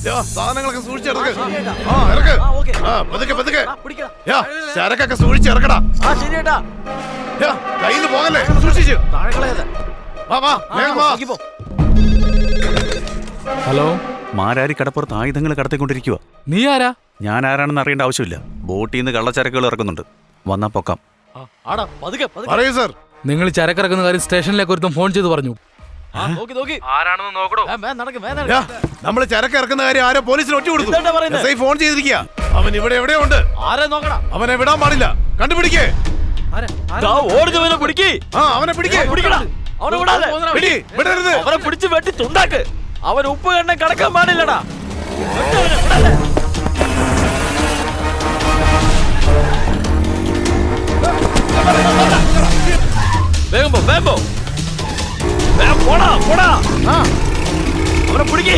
സാധനങ്ങളൊക്കെ സൂക്ഷിച്ചിറക്ക്. ഇറക്ക്. പതുക്കെ. ചരക്കൊക്കെ സൂക്ഷിച്ചിറക്കടാ. കയ്യിൽ പോകല്ലേ, സൂക്ഷിച്ചു. ഹലോ, മാരാരി കടപ്പുറത്ത് ആയുധങ്ങൾ കടത്തിക്കൊണ്ടിരിക്കുക. നീ ആരാ? ഞാൻ ആരാണെന്ന് അറിയേണ്ട ആവശ്യമില്ല. ബോട്ടിൽ നിന്ന് കള്ളച്ചരക്കുകൾ ഇറക്കുന്നുണ്ട്. വന്നാ പൊക്കാം. പറയൂ സർ. നിങ്ങൾ ചരക്കിറക്കുന്ന കാര്യം സ്റ്റേഷനിലേക്ക് ഒരുത്തം ഫോൺ ചെയ്ത് പറഞ്ഞു. ആരാണെന്ന് നോക്കണോ? നമ്മള് ചരക്ക് ഇറക്കുന്ന കാര്യം ആരോ പോലീസിന് ഒറ്റ കൊടുത്തു. ഫോൺ ചെയ്തിരിക്കുക. അവൻ ഇവിടെ എവിടെയോ ഉണ്ട്. അവനെ വിടാൻ പാടില്ല. കണ്ടുപിടിക്കേ. അവനെ വിടരുത്. അവനെ പിടിച്ച് വെട്ടി തുണ്ടാക്ക്. അവൻ ഉപ്പ് കണ്ണ കടക്കാൻ പാടില്ലടാ. വേഗം പോ. പോടാ. അവനെ പിടിക്കേ.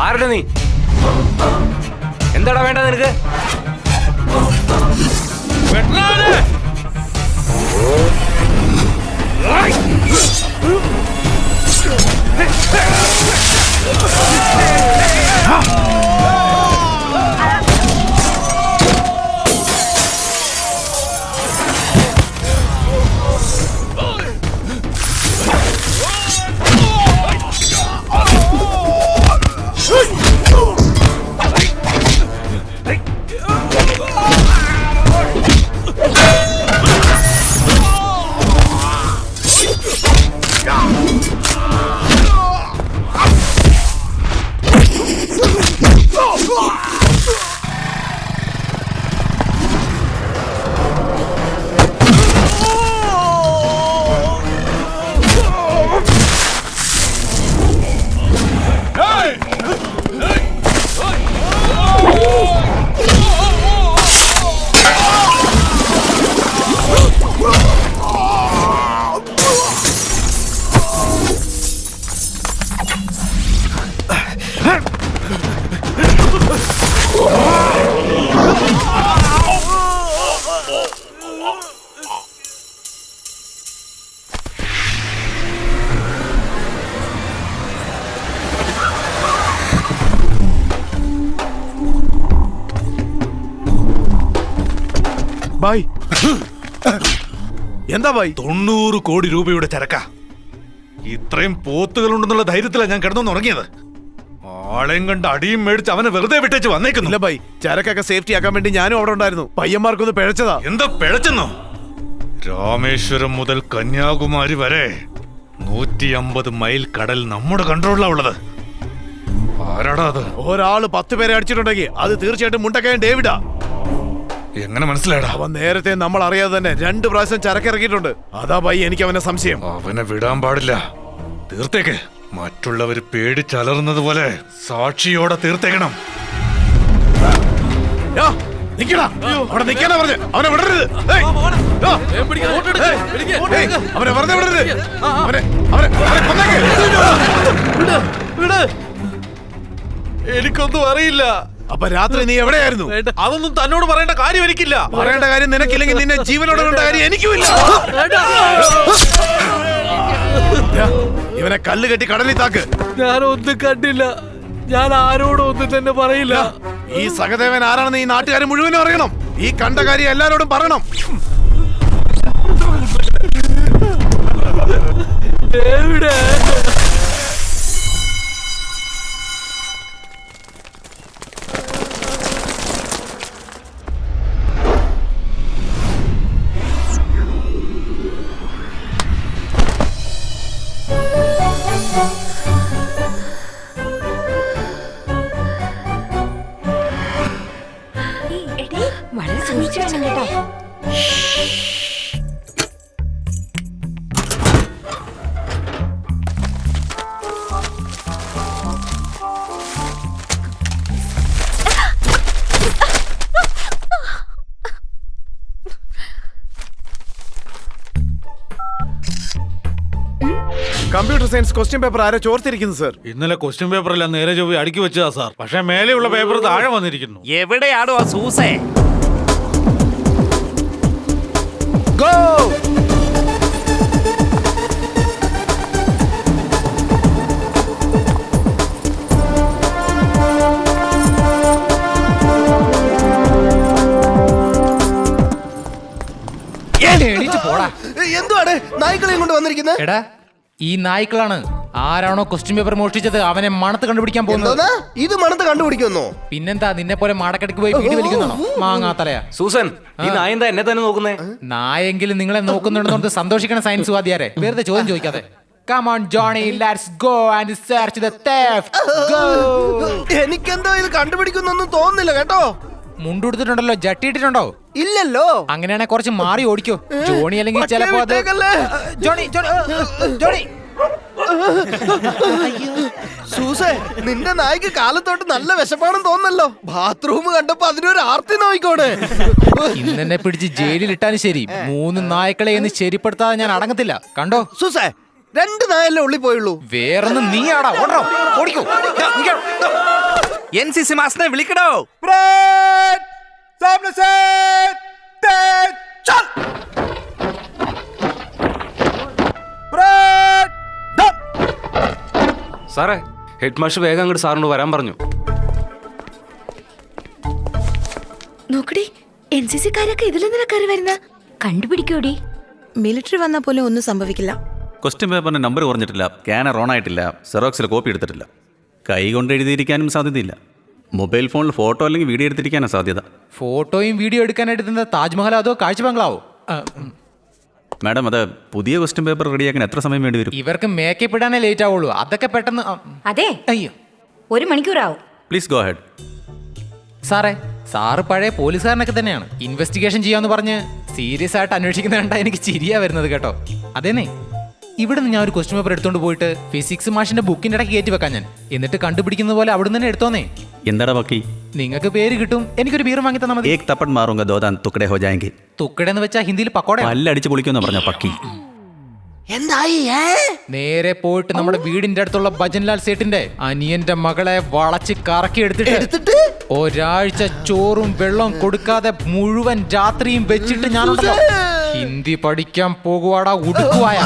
ആരുടെ നീ? എന്താടാ വേണ്ട നിനക്ക്? എന്താ ഭായ്? 90 കോടി രൂപയുടെ ചരക്ക. ഇത്രയും പോത്തുകളുണ്ടെന്നുള്ള ധൈര്യത്തിലാണ് ഞാൻ കിടന്നു ഉറങ്ങിയത്. ആളെയും കണ്ട് അടിയും മേടിച്ച് അവനെ വെറുതെ വിട്ടേച്ച് വന്നേക്കുന്നു. ഇല്ല ഭായ്, ചരക്കൊക്കെ സേഫ്റ്റി ആക്കാൻ വേണ്ടി ഞാനും അവിടെ ഉണ്ടായിരുന്നു. പയ്യന്മാർക്കൊന്ന് പിഴച്ചതാ. എന്താ പിഴച്ചെന്നോ? രാമേശ്വരം മുതൽ കന്യാകുമാരി വരെ 150 മൈൽ കടൽ നമ്മുടെ കൺട്രോളിലാ ഉള്ളത്. ആരാടാ അത്? ഒരാള് 10 പേരെ അടിച്ചിട്ടുണ്ടെങ്കിൽ അത് തീർച്ചയായിട്ടും മുണ്ടക്കയം ഡേവിഡാ. എങ്ങനെ മനസ്സിലായടാ? അവൻ നേരത്തെ നമ്മൾ അറിയാതെ തന്നെ 2 പ്രാവശ്യം ചരക്കിറക്കിയിട്ടുണ്ട്. അതാ ഭായി എനിക്ക് അവനെ സംശയം. അവനെ വിടാൻ പാടില്ല. തീർത്തേക്ക്. മറ്റുള്ളവർ പേടിച്ചലറുന്നത് പോലെ സാക്ഷിയോടെ തീർത്തേക്കണം. അവിടെ നിൽക്കാനാ പറഞ്ഞു. അവനെ വിടരുത്. അവനെ വെറുതെ വിടരുത്. എനിക്കൊന്നും അറിയില്ല. അപ്പൊ രാത്രി നീ എവിടെയായിരുന്നു? അതൊന്നും തന്നോട് പറയേണ്ട കാര്യം എനിക്കില്ല. പറയേണ്ട കാര്യം നിനക്കില്ലെങ്കിൽ നിന്നെ ജീവനോടെ കൊണ്ട കാര്യം എനിക്കുമില്ല. ഇവനെ കല്ല് കെട്ടി കടലിൽ താക്ക്. ഞാനൊന്നും കണ്ടില്ല. ഞാൻ ആരോടും ഒന്നും തന്നെ പറയില്ല. ഈ സഹദേവൻ ആരാണെന്ന് ഈ നാട്ടുകാർ മുഴുവനും അറിയണം. ഈ കണ്ട കാര്യം എല്ലാരോടും പറയണം. വളരെ സൂക്ഷിച്ചു വേണം കേട്ടോ. കമ്പ്യൂട്ടർ സയൻസ് ക്വസ്റ്റ്യൻ പേപ്പർ ആരോ ചോർത്തിരിക്കുന്നു സർ. ഇന്നലെ ക്വസ്റ്റ്യൻ പേപ്പറെല്ലാം നേരെ ചൊവ്വി അടുക്കി വെച്ചതാ സാർ. പക്ഷെ മേലെയുള്ള പേപ്പർ താഴെ വന്നിരിക്കുന്നു. എവിടെയാണോ ആ സൂസേ? ഗോ. എന്തുവാണ് നായ്ക്കളെയും കൊണ്ട് വന്നിരിക്കുന്നത്? എടാ ഈ നായ്ക്കളാണ്. ആരാണോ ക്വസ്റ്റ്യൻ പേപ്പർ മോഷ്ടിച്ചത് അവനെ മണത്ത് കണ്ടുപിടിക്കാൻ പോകുന്നത്. ഇത് മണത്ത് കണ്ടുപിടിക്കുന്നോ? പിന്നെന്താ നിന്നെ പോലെ മാടക്കടക്ക് പോയി വീട് വലിക്കുന്നോ? മാങ്ങാത്തലയാ. സൂസൻ, ഈ നായ എന്താ എന്നെ തന്നെ നോക്കുന്നേ? നായെങ്കിലും നിങ്ങളെ നോക്കുന്നുണ്ടെന്ന് സന്തോഷിക്കണം സയൻസ് വാദിയാരെ. വെറുതെ ചോദ്യം ചോദിക്കാതെ. Come on Johnny, let's go and search the theft. Go. എനിക്കെന്തോ ഇത് കണ്ടുപിടിക്കുന്നൊന്നും തോന്നുന്നില്ല കേട്ടോ. മുണ്ടുടുത്തിട്ടുണ്ടല്ലോ, ജട്ടിയിട്ടിട്ടുണ്ടോ? ഇല്ലല്ലോ. അങ്ങനെയാണെ കുറച്ച് മാറി ഓടിക്കോ ജോണി, അല്ലെങ്കിൽ ചിലപ്പോ അത് ജോണി ജോണി. സൂസേ, നിന്റെ നായ്ക്ക് കാലത്തോട്ട് നല്ല വിശപ്പാണെന്ന് തോന്നല്ലോ. ബാത്റൂം കണ്ടപ്പോ അതിനൊരു ആർത്തി നോയിക്കോടെ. ഇന്നെന്നെ പിടിച്ച് ജയിലിൽ ഇട്ടാലും ശരി 3 നായ്ക്കളെ എന്ന് ശരിപ്പെടുത്താതെ ഞാൻ അടങ്ങത്തില്ല. കണ്ടോ സൂസേ, 2 നായല്ലേ ഉള്ളി പോയുള്ളൂ. വേറൊന്ന് നീ ആടാ. ഓടോ, ഓടിക്കോ. NCC മാസ്റ്ററെ വിളിക്കടോ. സാറേ, ഹെഡ് മാസ്റ്റർ വേഗം അങ്ങോട്ട് സാറിനോട് വരാൻ പറഞ്ഞു. നോക്കടി, NCC കാരൊക്കെ ഇതിലെന്തിനാ കയറി വരുന്ന? കണ്ടുപിടിക്കോടി. മിലിറ്ററി വന്നാ പോലും ഒന്നും സംഭവിക്കില്ല. ക്വസ്റ്റ്യൻ പേപ്പറിന്റെ നമ്പർ കുറഞ്ഞിട്ടില്ല, സ്കാനർ ഓൺ ആയിട്ടില്ല, സെറോക്സിൽ കോപ്പി എടുത്തിട്ടില്ല, കൈ കൊണ്ട് എഴുതിയിരിക്കാനും സാധ്യതയില്ല. മൊബൈൽ ഫോണിൽ ഫോട്ടോ അല്ലെങ്കിൽ വീഡിയോ എടുത്തിരിക്കാനാണ് സാധ്യത. ഫോട്ടോയും വീഡിയോ എടുക്കാനായിട്ട് താജ്മഹൽ അതോ കാഴ്ച ബംഗ്ലാവോ? മാഡം, അത് പുതിയ ക്വസ്റ്റ്യൻ പേപ്പർ റെഡിയാക്കാൻ എത്ര സമയം വേണ്ടി വരും? ഇവർക്ക് മേക്കപ്പ് ഇടാനേ ലേറ്റ് ആവുള്ളൂ. അതൊക്കെ പെട്ടെന്ന്. അതെ, അയ്യോ, 1 മണിക്കൂറാവും. Please go ahead. സാറേ, സാറ് പഴയ പോലീസുകാരനൊക്കെ തന്നെയാണ്. ഇൻവെസ്റ്റിഗേഷൻ ചെയ്യാമെന്ന് പറഞ്ഞ് സീരിയസ് ആയിട്ട് അന്വേഷിക്കുന്ന കണ്ടാ എനിക്ക് ചിരിയാ വരുന്നത് കേട്ടോ. അതേനെ, ഇവിടെ നിന്ന് ഞാൻ ഒരു ക്വസ്റ്റ്യൻ പേപ്പർ എടുത്തോണ്ട് പോയിട്ട് ഫിസിക്സ് മാഷിന്റെ ബുക്കിന്റെ ഇടയ്ക്ക് കയറ്റി വെക്കാൻ ഞാൻ. എന്നിട്ട് കണ്ടുപിടിക്കുന്ന പോലെ അവിടെ നിന്ന് എടുത്തോന്നേ. എന്താടാ ബാക്കി? നിങ്ങൾക്ക് പേര് കിട്ടും, എനിക്കൊരു ബീർ വാങ്ങി തന്നാൽ മതി. ഏക് തപ്പട് മാറുങ്ക ദോതാൻ തുക്കടെ ഹോ ജായെങ്കി. തുക്കടെന്ന് വെച്ചാ ഹിന്ദിയിൽ പക്കോട. പല്ലടിച്ച് പൊളിക്കുമെന്ന് പറഞ്ഞ പക്കി. എന്തായി? നേരെ പോയിട്ട് നമ്മുടെ വീടിന്റെ അടുത്തുള്ള ഭജൻലാൽ സേട്ടിന്റെ അനിയന്റെ മകളെ വളച്ച് കറക്കി എടുത്തിട്ട് ഒരാഴ്ച ചോറും വെള്ളവും കൊടുക്കാതെ മുഴുവൻ രാത്രിയും വെച്ചിട്ട് ഞാനുണ്ടല്ലോ ഹിന്ദി പഠിക്കാൻ പോകുവാടാ ഉടുക്കുവായ.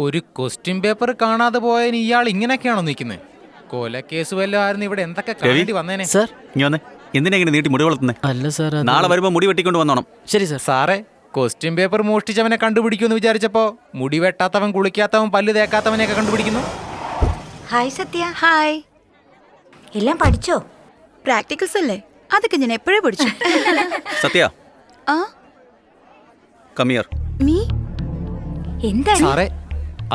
ഒരു ക്വസ്റ്റ്യൻ പേപ്പർ കാണാതെ പോയതിന് ഇയാൾ ഇങ്ങനെയൊക്കെയാണോ നിൽക്കുന്നത്? കൊലക്കേസ് വല്ലതും ആയിരുന്നു ഇവിടെ എന്തൊക്കെ കാണേണ്ടി വന്നേനെ. സാർ ഇനി വന്നേ. എന്തിനാ ഇങ്ങനെ നീട്ടി മുടി വളർത്തുന്നേ? അല്ല സാർ, നാളെ വരുമ്പോ മുടി വെട്ടിക്കൊണ്ട് വന്നോണം. ശരി സാർ. സാറേ, ക്വസ്റ്റ്യൻ പേപ്പർ മോഷ്ടിച്ചവനെ കണ്ടുപിടിക്കുമെന്ന് വിചാരിച്ചപ്പോ മുടി വെട്ടാത്തവൻ, കുളിക്കാത്തവൻ, പല്ല് തേക്കാത്തവനെയൊക്കെ കണ്ടുപിടിക്കുന്നു. ഹായ് സത്യ. ഹായ്. എല്ലാം പഠിച്ചോ? പ്രാക്ടിക്കൽസ് അല്ലേ, അതൊക്കെ ഞാൻ എപ്പോഴേ പഠിച്ചു. സത്യ, ആ കം ഹിയർ. നീ എന്താ? സാറേ,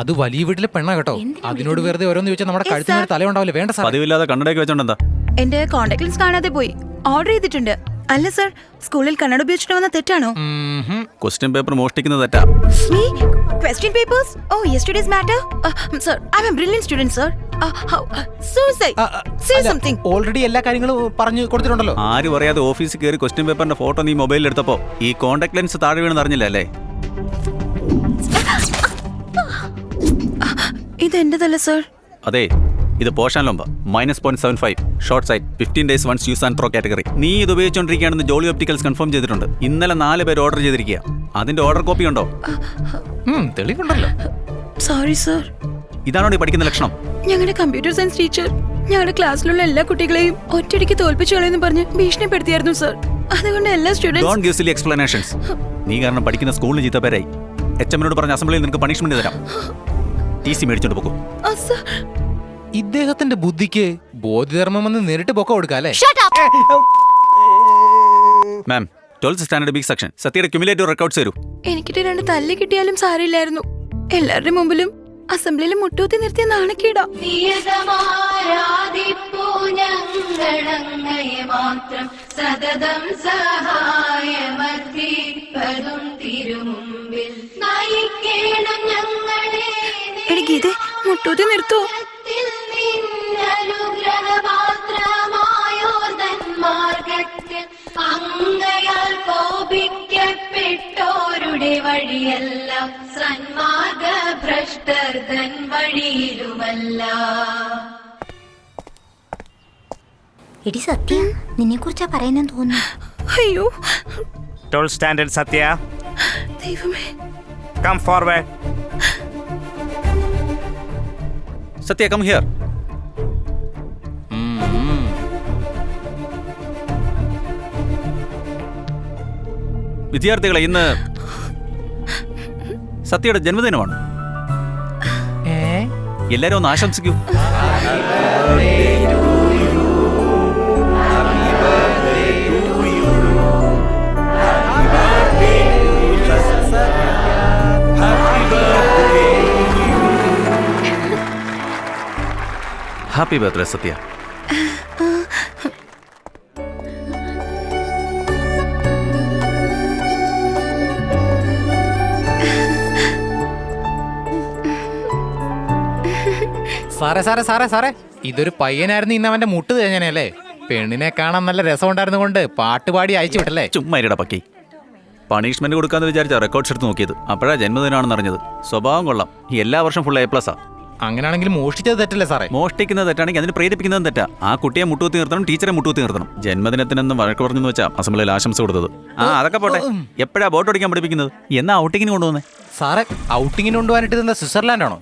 അത് വലിയ വീട്ടിലെ പെണ്ണ കേട്ടോ. അതിനോട് വെറുതെ ഓരോന്ന് ചോദിച്ചാൽ നമ്മുടെ കഴുത്തിന് തല ഉണ്ടാവില്ല. വേണ്ട സാർ. പതിവില്ലാതെ കണ്ണടയൊക്കെ വെച്ചോണ്ടെന്താ? എന്റെ കോണ്ടാക്ട് ലെൻസ് കാണാതെ പോയി. ഓർഡർ ചെയ്തിട്ടുണ്ട്. അല്ല സർ, സ്കൂളിൽ കണ്ണട ഉപയോഗിച്ചിട്ട് വന്ന തെറ്റാണോ? ക്വസ്റ്റ്യൻ പേപ്പർ മോഷ്ടിക്കുന്നത് തെറ്റാ. Me? Question papers? Oh, yesterday's matter? Sir, I'm a brilliant student, sir. Sir, say something. Already എല്ലാ കാര്യങ്ങളും പറഞ്ഞു കൊടുത്തിട്ടുണ്ടല്ലോ. ആരും അറിയാതെ ഓഫീസിൽ കയറി ക്വസ്റ്റ്യൻ പേപ്പറിന്റെ ഫോട്ടോ നീ മൊബൈലിൽ എടുത്തപ്പോ ഈ കോണ്ടാക്ട് ലെൻസ് താഴെ വീണെന്ന് അറിഞ്ഞില്ല അല്ലേ? ഇത് എന്റേതല്ല സർ. അതെ, ഇത് Bausch and Lomb -0.75 short sight 15 days once use and throw category. നീ ഇത് ഉപയോഗിച്ചുകൊണ്ടിരിക്കുകയാണെന്ന് ജോളി ഒപ്റ്റിക്കൽസ് കൺഫേം ചെയ്തിട്ടുണ്ട്. ഇന്നലെ 4 പേര് ഓർഡർ ചെയ്തിരിക്കുക. അതിന്റെ ഓർഡർ കോപ്പി ഉണ്ടോ? തെളിവുണ്ടല്ലോ. Sorry sir. ഇതാണോ നീ പഠിക്കുന്ന ലക്ഷണം? ഞങ്ങളുടെ കമ്പ്യൂട്ടർ സയൻസ് ടീച്ചർ ഞങ്ങളുടെ ക്ലാസ്സിലുള്ള എല്ലാ കുട്ടികളെയും ഒറ്റയടിക്ക് തോൽപ്പിച്ചു കളയെന്ന് പറഞ്ഞ് ഭീഷണിപ്പെടുത്തിയായിരുന്നു സർ. അതുകൊണ്ട് എല്ലാ students don't give silly explanations. നീ കാരണം പഠിക്കുന്ന സ്കൂളിന് ചീത്ത പേരായി. HM-നോട് പറഞ്ഞ അസംബ്ലിയിൽ നിനക്ക് പണിഷ്മെന്റ് തരാം. TC മേടിച്ചോണ്ട് പോകും. ഇദ്ദേഹത്തിന്റെ ബുദ്ധിക്ക് ബോധിധർമ്മം എന്ന് നേരിട്ട് പൊക്ക കൊടുക്കാം അല്ലേ? Ma'am, 12th standard B section സത്യയുടെ ക്യുമുലേറ്റീവ് റെക്കോർഡ്സ് തരൂ. എനിക്കിട്ട് 2 തല്ല് കിട്ടിയാലും സാരമില്ലായിരുന്നു. എല്ലാവരുടെ മുമ്പിലും അസംബ്ലിയിൽ മുട്ടൂത്തി നിർത്തിയ നാണക്കേടാ. എനിക്ക് ഇത് മുട്ടൂത്തി നിർത്തോ? തന്റെ വഴിയല്ല, സന്മാർഗ ഭ്രഷ്ടർ തൻ വഴിയിലുമല്ല. എടി സത്യ, നിന്നെ കുറിച്ചാ പറയുന്നെന്ന് തോന്നുന്നു. അയ്യോ 12th standard Satya, ദൈവമേ. come forward. Satya come here. വിദ്യാർത്ഥികളെ, ഇന്ന് സത്യയുടെ ജന്മദിനമാണ്. എല്ലാരും ഒന്ന് ആശംസിക്കൂ. ഹാപ്പി ബർത്ത്ഡേ സത്യ. സാറേ സാറേ സാറേ സാറേ, ഇതൊരു പയ്യനായിരുന്നു, ഇന്ന് അവന്റെ മുട്ട് തേഞ്ഞനല്ലേ. പെണ്ണിനെ കാണാൻ നല്ല രസമുണ്ടായിരുന്നു കൊണ്ട് പാട്ടുപാടി അയച്ചു വിട്ടല്ലേ. ചുമ്മാ ഇരട പക്കി. പണിഷ്മെന്റ് കൊടുക്കാന്ന് വിചാരിച്ച റെക്കോർഡ്സ് എടുത്ത് നോക്കിയത്. അപ്പോഴാ ജന്മദിനാണെന്ന് അറിഞ്ഞത്. സ്വഭാവം കൊള്ളാം. എല്ലാ വർഷം ഫുൾ A+. അങ്ങനെയാണെങ്കിൽ മോഷ്ടിച്ചത് തെറ്റല്ലേ സാറേ? മോഷ്ടിക്കുന്നത് തെറ്റാണെങ്കിൽ അതിന് പ്രേരിപ്പിക്കുന്നതും തെറ്റാ. ആ കുട്ടിയെ മുട്ടുകുത്തി നിർത്തണം, ടീച്ചറെ മുട്ടുകുത്തി നിർത്തണം. ജന്മദിനത്തിനെന്ന് വഴക്ക് പറഞ്ഞെന്ന് വെച്ചാൽ അസംബ്ലിയിൽ ആശംസ കൊടുത്തത്. അതൊക്കെ പോട്ടെ. എപ്പോഴാ ബോട്ട് ഓടിക്കാൻ പഠിപ്പിക്കുന്നത്? എന്നാ ഔട്ടിങ്ങിന് കൊണ്ടുവന്നേ? സാറേ, ഔട്ടിങ്ങിന് കൊണ്ടുപോകാനായിട്ട് ഇതെന്താ സ്വിറ്റ്സർലാൻഡ് ആണോ?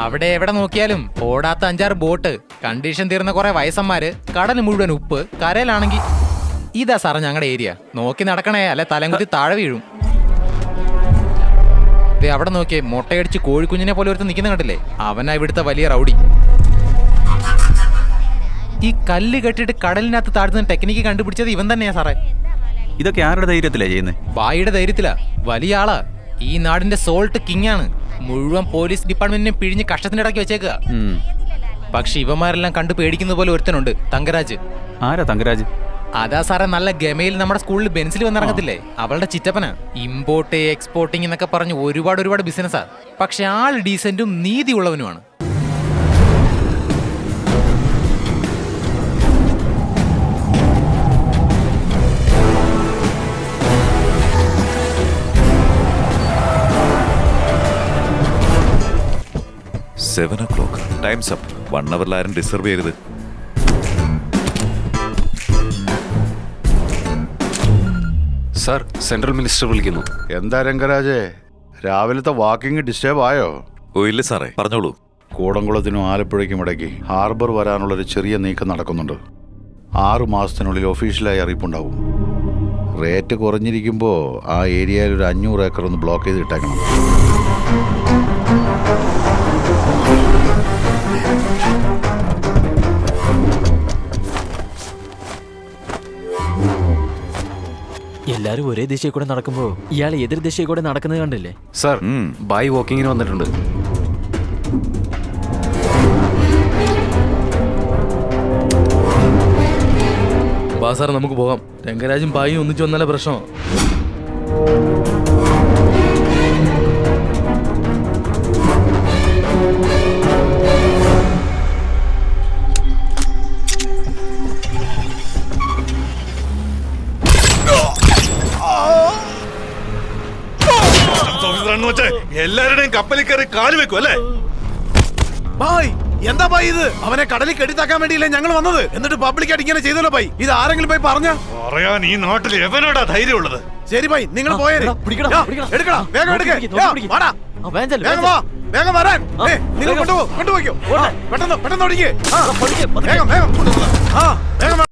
അവിടെ എവിടെ നോക്കിയാലും ഓടാത്ത 5-6 ബോട്ട്, കണ്ടീഷൻ തീർന്ന കുറെ വയസ്സന്മാര്, കടൽ മുഴുവൻ ഉപ്പ്, കരയിലാണെങ്കിൽ ഇതാ സാറേ ഞങ്ങളുടെ ഏരിയ. നോക്കി നടക്കണേ, അല്ലെ തലങ്കുത്തി താഴെ വീഴും. അവിടെ നോക്കിയേ, മുട്ടയടിച്ച് കോഴിക്കുഞ്ഞിനെ പോലെ ഒരുത്ത് നിൽക്കുന്ന കണ്ടില്ലേ? അവനാ ഇവിടുത്തെ വലിയ റൗഡി. ഈ കല്ല് കെട്ടിട്ട് കടലിനകത്ത് താഴ്ത്തുന്ന ടെക്നിക്ക് കണ്ടുപിടിച്ചത് ഇവൻ തന്നെയാ സാറേ. ഇതൊക്കെ ആരുടെ ധൈര്യത്തിലാ ചെയ്യുന്നത്? ബായിയുടെ ധൈര്യത്തിലാ. വലിയ ആളാ. ഈ നാടിന്റെ സോൾട്ട് കിങ് ആണ്. മുഴുവൻ പോലീസ് ഡിപ്പാർട്ട്മെന്റിനെ പിഴിഞ്ഞ് കഷ്ടത്തിനിടയ്ക്ക് വെച്ചേക്കുക. പക്ഷെ ഇവന്മാരെല്ലാം കണ്ടു പേടിക്കുന്ന പോലെ ഒരുത്തനുണ്ട്, തങ്കരാജ്. ആരാ തങ്കരാജ്? അതാ സാറേ നല്ല ഗമയിൽ നമ്മുടെ സ്കൂളിൽ ബെൻസിൽ വന്നിറങ്ങത്തില്ലേ, അവളുടെ ചിറ്റപ്പനാ. ഇമ്പോർട്ട് എക്സ്പോർട്ടിങ് എന്നൊക്കെ പറഞ്ഞ് ഒരുപാട് ബിസിനസ്സാ. പക്ഷെ ആൾ ഡീസന്റും നീതിയുള്ളവനുമാണ്. Seven o'clock. Time's up. 1 hour ആരും ഡിസ്റ്റർബ് ചെയ്യരുത്. സാർ, സെൻട്രൽ മിനിസ്റ്റർ വിളിക്കുന്നു. എന്താ രംഗരാജേ, രാവിലത്തെ വാക്കിംഗ് ഡിസ്റ്റർബ് ആയോ? ഓ ഇല്ല സാറേ, പറഞ്ഞോളൂ. കൂടംകുളത്തിനും ആലപ്പുഴയ്ക്കും ഇടയ്ക്ക് ഹാർബർ വരാനുള്ളൊരു ചെറിയ നീക്കം നടക്കുന്നുണ്ട്. 6 മാസത്തിനുള്ളിൽ ഒഫീഷ്യലായി അറിയിപ്പുണ്ടാവും. റേറ്റ് കുറഞ്ഞിരിക്കുമ്പോൾ ആ ഏരിയയിൽ ഒരു 500 ഏക്കർ ഒന്ന് ബ്ലോക്ക് ചെയ്ത് ഇട്ടേക്കണം. എല്ലാരും ഒരേ ദിശയിൽ കൂടെ നടക്കുമ്പോ ഇയാൾ എതിർ ദിശയിൽ കൂടെ നടക്കുന്നത് കണ്ടില്ലേ? സാർ, ബായ് വാക്കിങ്ങിന് വന്നിട്ടുണ്ട്. വാ സാർ, നമുക്ക് പോകാം. രംഗരാജും ബായും ഒന്നിച്ചു വന്നാലേ പ്രശ്നം. എല്ലാവരുടെയും കപ്പലിൽ കയറി കാല് വെക്കും അല്ലേ? ബായ്, എന്താ ബായ് ഇത്? അവനെ കടലിൽ കെട്ടിത്താക്കാൻ വേണ്ടിയില്ലേ ഞങ്ങൾ വന്നത്? എന്നിട്ട് പബ്ലിക്കായിട്ട് ഇങ്ങനെ ചെയ്തല്ലോ ബായ്. ഇത് ആരെങ്കിലും പോയി പറഞ്ഞ പറയാൻ ഈ നാട്ടിൽ എവനോടാ ധൈര്യമുള്ളത്? ശരി ബായ്, നിങ്ങൾ പോയേ. എടുക്കണം, വേഗം എടുക്കേ. വേഗം വരാൻ. നിങ്ങൾ കൊണ്ടുപോയിക്കോ. പെട്ടെന്ന് ഓടിക്കേ. വേഗം